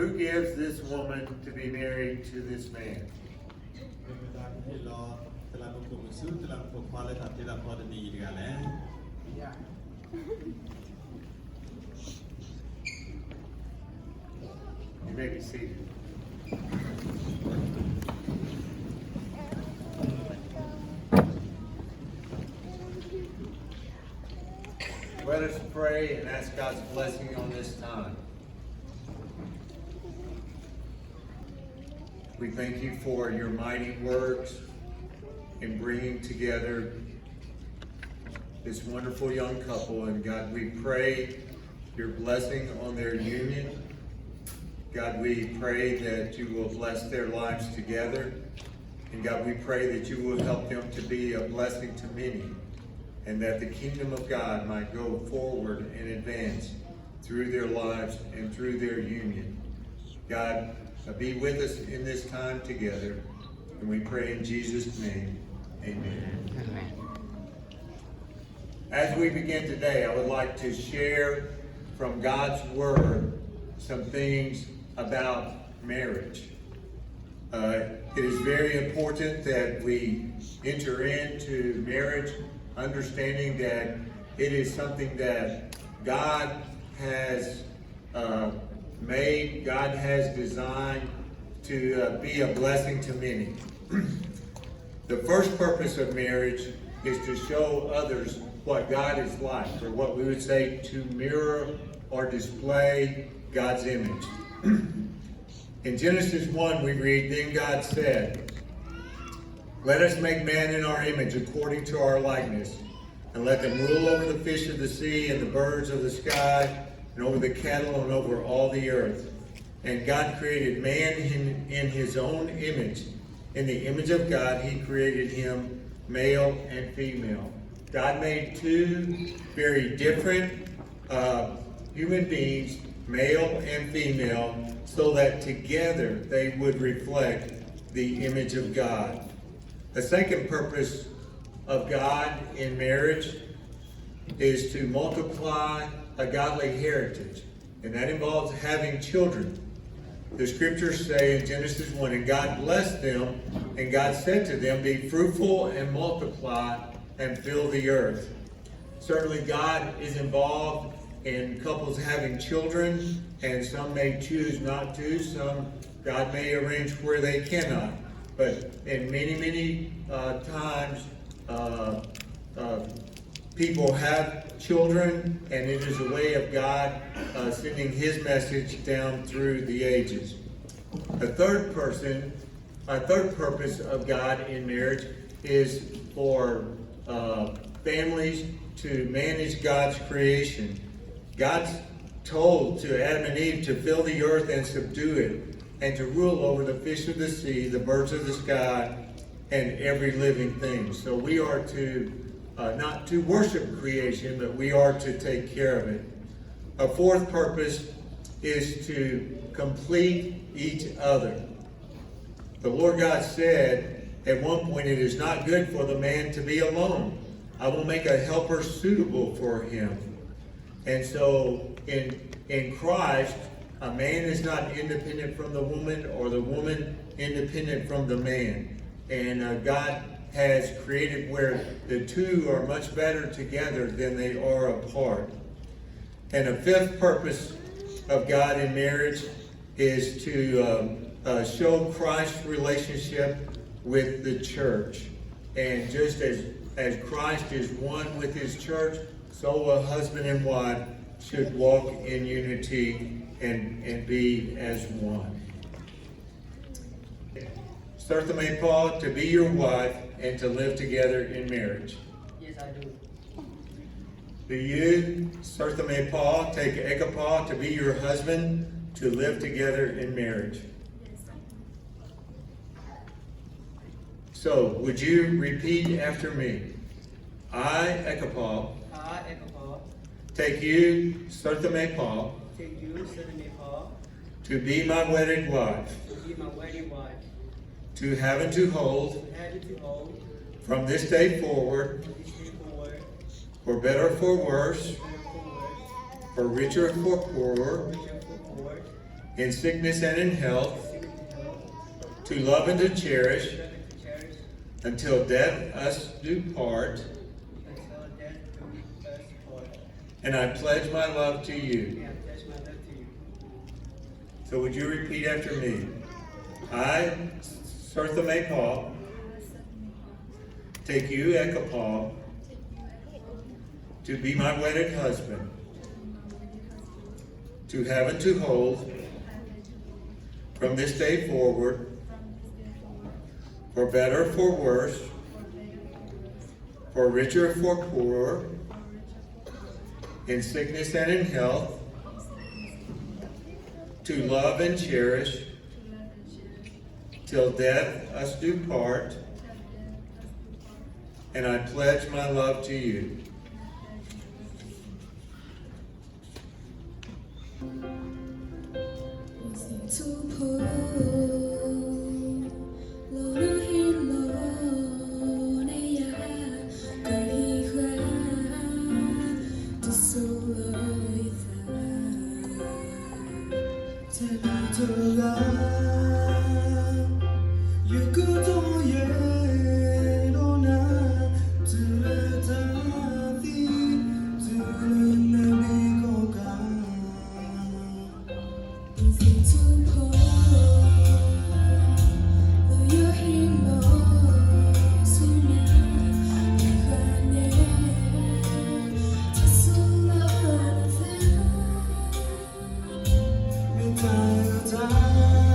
Who gives this woman to be married to this man? You may be seated. Let us pray and ask God's blessing on this time. We thank you for your mighty works in bringing together this wonderful young couple. And God, we pray your blessing on their union. God, we pray that you will bless their lives together. And God, we pray that you will help them to be a blessing to many, and that the kingdom of God might go forward and advance through their lives and through their union. God, be with us in this time together, and we pray in Jesus' name, amen. Amen. As we begin today, I would like to share from God's Word some things about marriage. It is very important that we enter into marriage understanding that it is something that God has made, God has designed to be a blessing to many. The first purpose of marriage is to show others what God is like, or what we would say to mirror or display God's image. In Genesis 1 we read, "Then God said, let us make man in our image according to our likeness, and let them rule over the fish of the sea and the birds of the sky, and over the cattle and over all the earth. And God created man in his own image. In the image of God he created him, male and female." God made two very different human beings, male and female, so that together they would reflect the image of God. The second purpose of God in marriage is to multiply a godly heritage, and that involves having children. The scriptures say in Genesis 1, "And God blessed them, and God said to them, be fruitful and multiply and fill the earth." Certainly God is involved in couples having children, and some may choose not to. Some God may arrange where they cannot. But in many times, people have children, and it is a way of God sending his message down through the ages. A third purpose of God in marriage is for families to manage God's creation. God's told to Adam and Eve to fill the earth and subdue it, and to rule over the fish of the sea, the birds of the sky, and every living thing. So we are to not to worship creation, but we are to take care of it. A fourth purpose is to complete each other. The Lord God said at one point, "It is not good for the man to be alone. I will make a helper suitable for him." And so in Christ, a man is not independent from the woman, or the woman independent from the man. And God has created where the two are much better together than they are apart. And a fifth purpose of God in marriage is to show Christ's relationship with the church. And just as Christ is one with his church, so a husband and wife should walk in unity and be as one. Certainly, Paul, to be your wife and to live together in marriage. Yes, I do. Do you, certainly, Paul, take Ekapah to be your husband to live together in marriage? Yes. So, would you repeat after me? I, Ekapah, take you, Certainly, Paul, Take you, Certainly, Paul, to be my wedded wife, to be my wedding wife, to have and to hold, to have and to hold, from this day forward, from this day forward, for better or for worse, for better or for worse, for richer or for poorer, for richer or for poor, in sickness and in health, sickness and health, to love and to cherish, to love and to cherish, until death us do part. until death do us part. And I pledge my love to you. I pledge my love to you. So would you repeat after me? I, Sertha May Paul, take you, Eka Paul, to be my wedded husband, to have and to hold, from this day forward, for better, for worse, for richer, for poorer, in sickness and in health, to love and cherish, till death us do part, and I pledge my love to you. time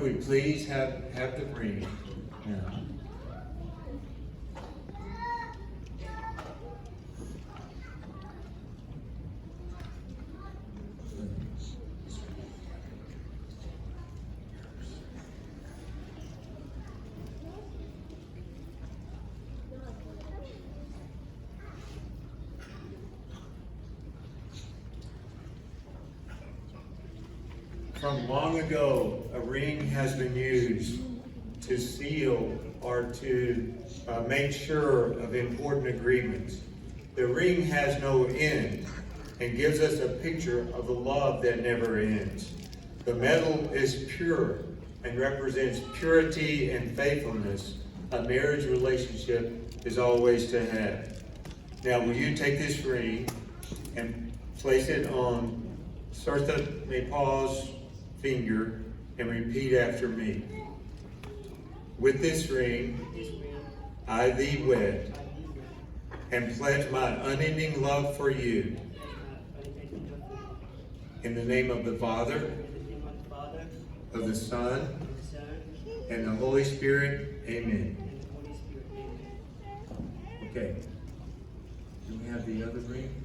could we please have the ring now? From long ago, a ring has been used to seal or to make sure of important agreements. The ring has no end and gives us a picture of the love that never ends. The metal is pure and represents purity and faithfulness a marriage relationship is always to have. Now, will you take this ring and place it on Sartha Nepal's finger and repeat after me. With this ring, I thee wed, and pledge my unending love for you. In the name of the Father, of the Son, and the Holy Spirit, amen. Okay. Do we have the other ring?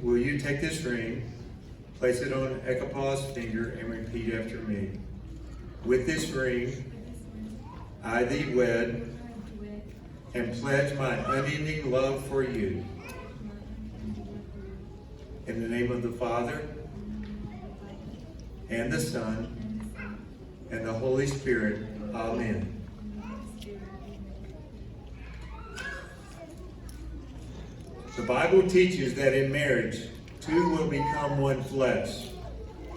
Will you take this ring, place it on Ekapaw's finger, and repeat after me? With this ring, I thee wed, and pledge my unending love for you. In the name of the Father, and the Son, and the Holy Spirit, amen. The Bible teaches that in marriage, two will become one flesh.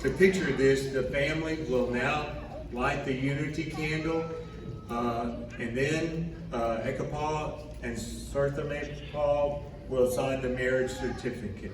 To picture this, the family will now light the unity candle, and then Ekapaw and Sartha will sign the marriage certificate.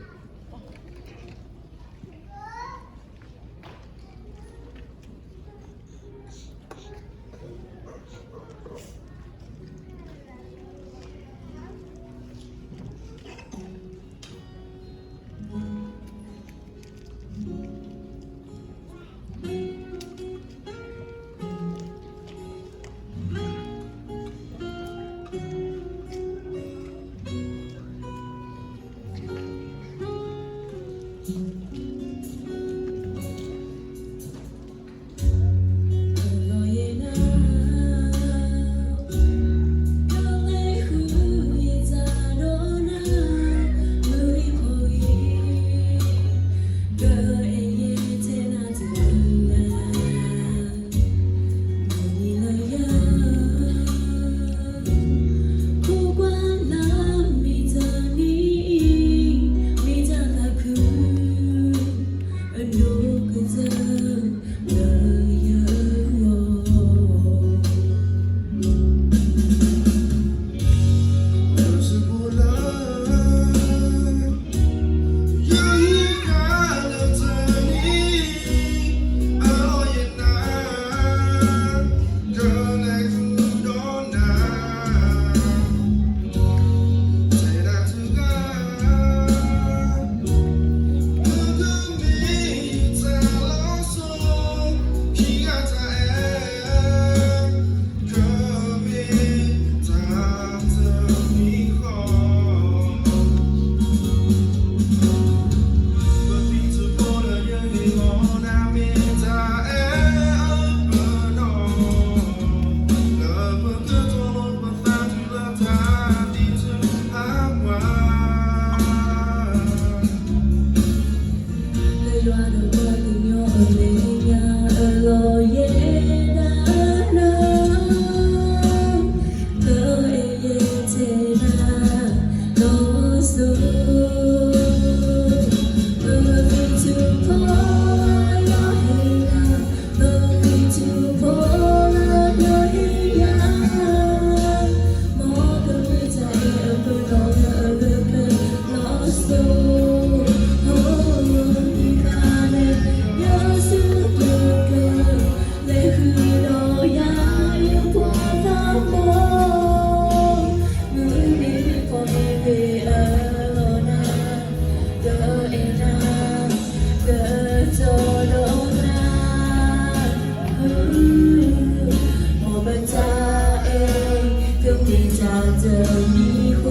比较的迷惑。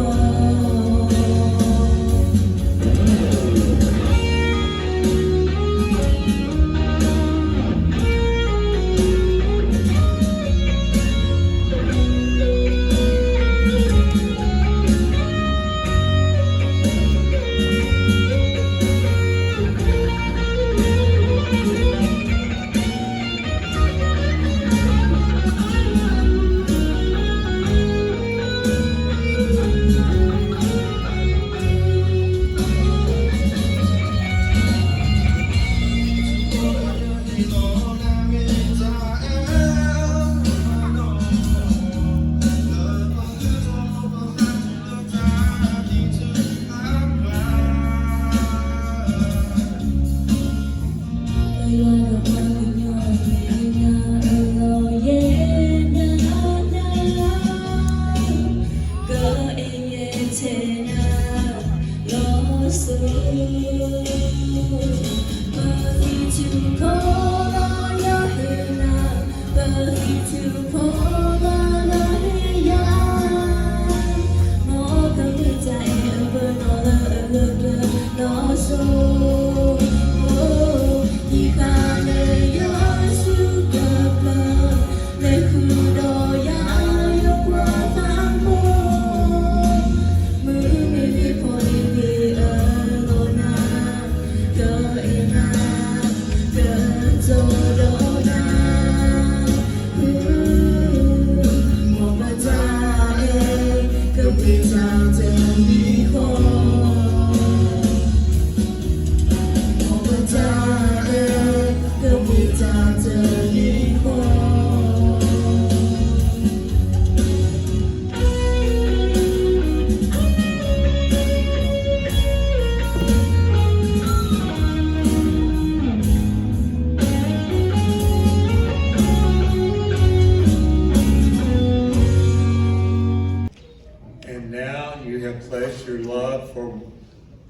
And now you have pledged your love for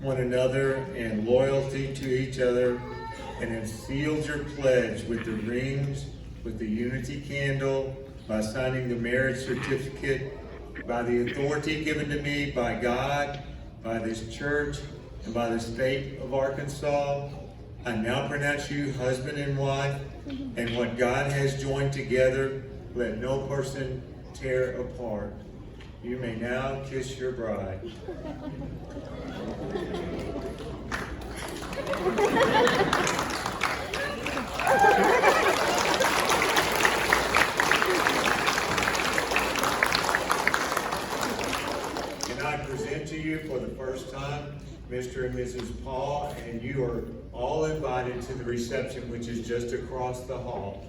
one another and loyalty to each other, and have sealed your pledge with the rings, with the unity candle, by signing the marriage certificate, by the authority given to me by God, by this church, and by the state of Arkansas. I now pronounce you husband and wife, and what God has joined together, let no person tear apart. You may now kiss your bride. And I present to you for the first time Mr. and Mrs. Paul, and you are all invited to the reception, which is just across the hall.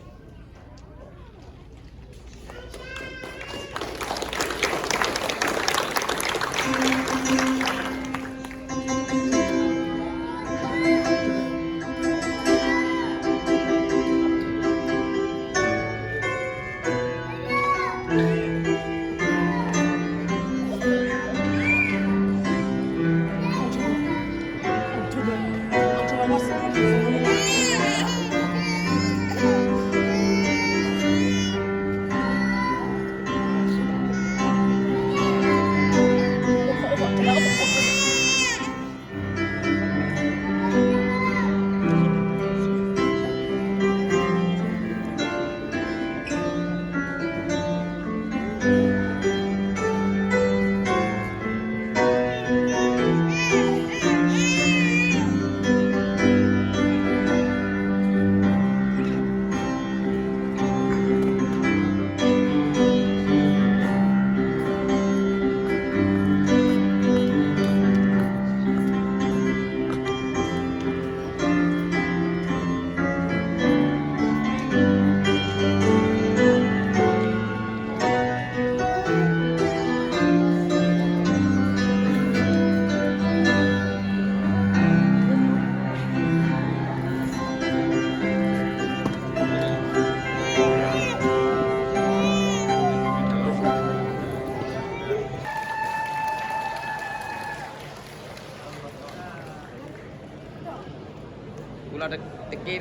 Ulah teki.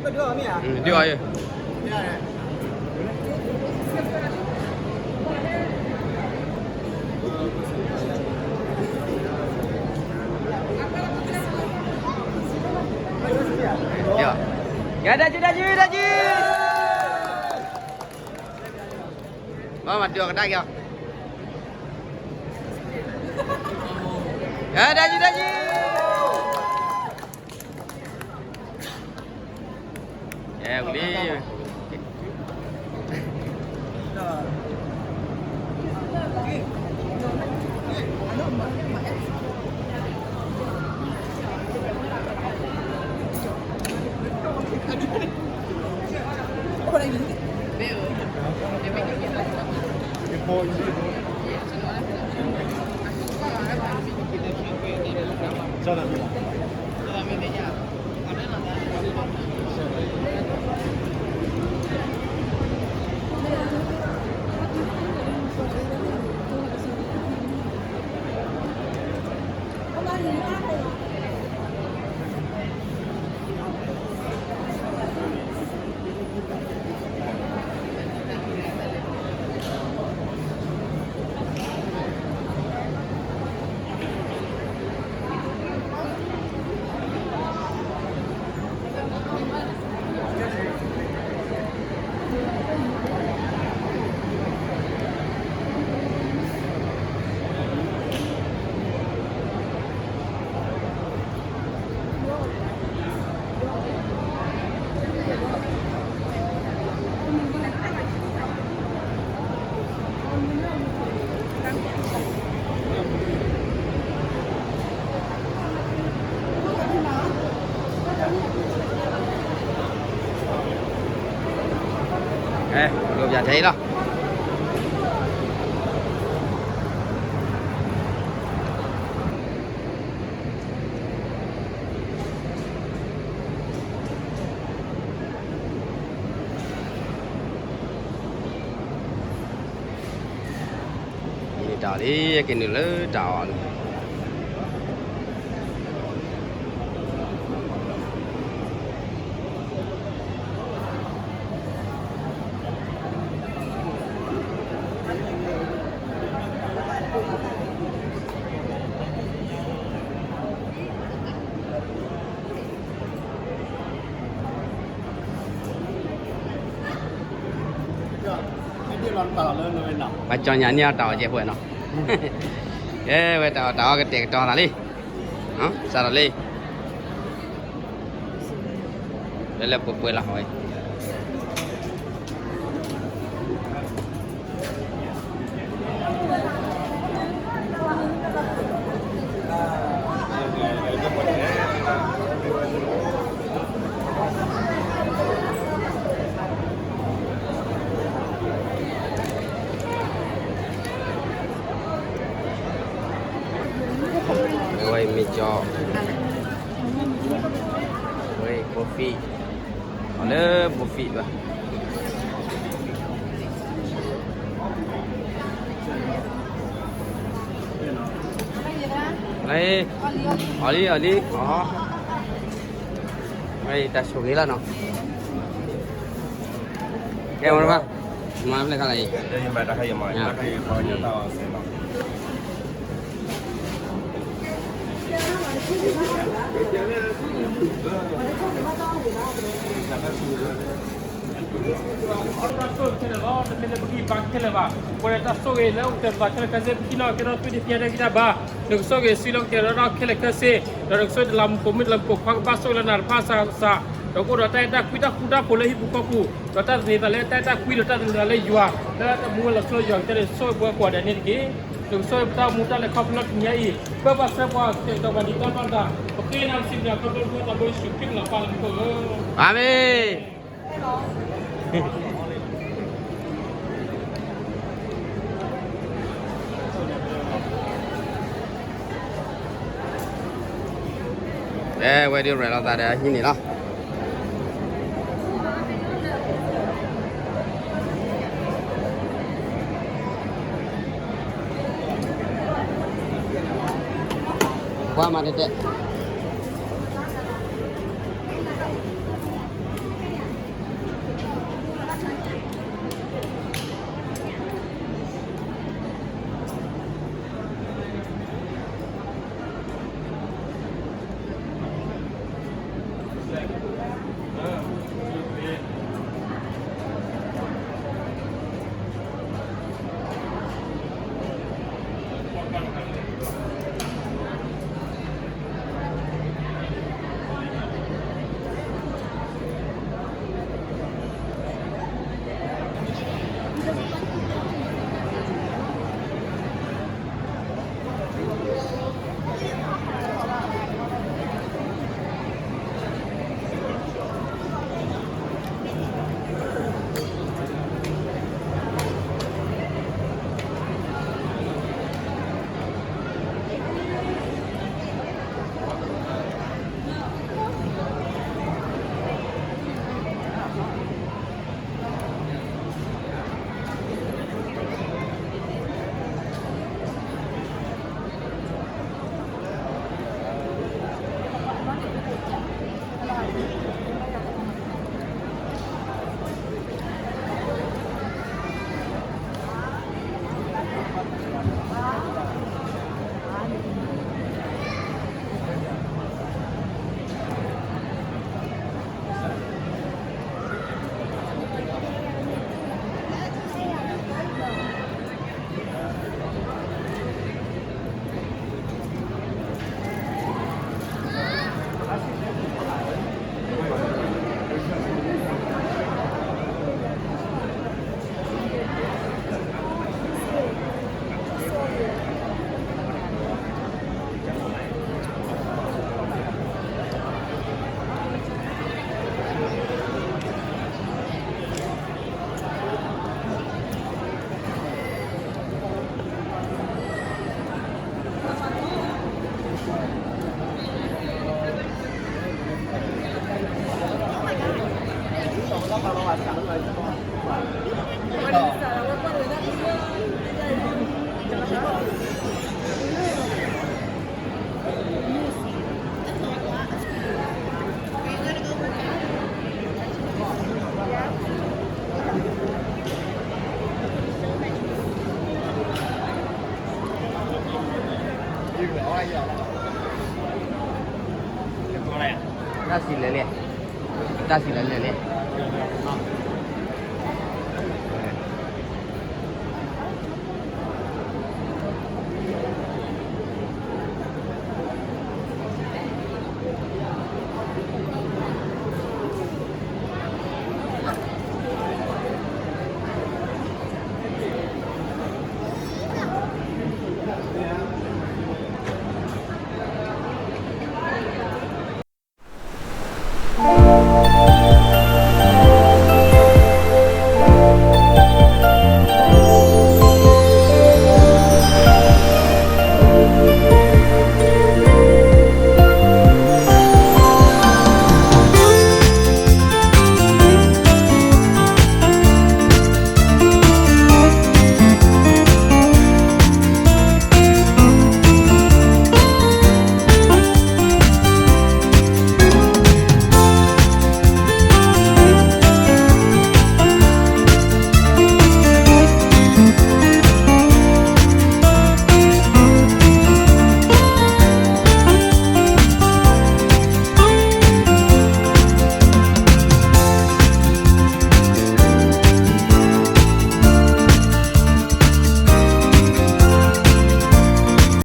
Berdua ni ah. Dia aja. Ya. Ya dah je. Mặt được đây kìa. Ya dah je. Ya boleh. Belum jadi lah. Ini tadi kini le jalan. Bà cho nhà nhau tàu chạy nó. Ê, vậy tàu cái tiền cho là đi. Hả? Sao là đi? Đây là cuộc là hỏi. Ôi mì cho ôi coffee ada coffee bah này oli có đây ta số là nó cái mà bác mà lên cái này đây mà đã hay mà đã hay coi như tao xem mà Đừng soi tao muốn ta lại không lật nhảy, bơ bơ xem qua tiền tàu đi tao ban đã, ok nam xin là con đôi tao đôi sụp kinh là pha làm cờ. Amin. Quay đi rồi là ta để như này đó. Qua mà để อะไรอ่ะ大喜来练，大喜来练练。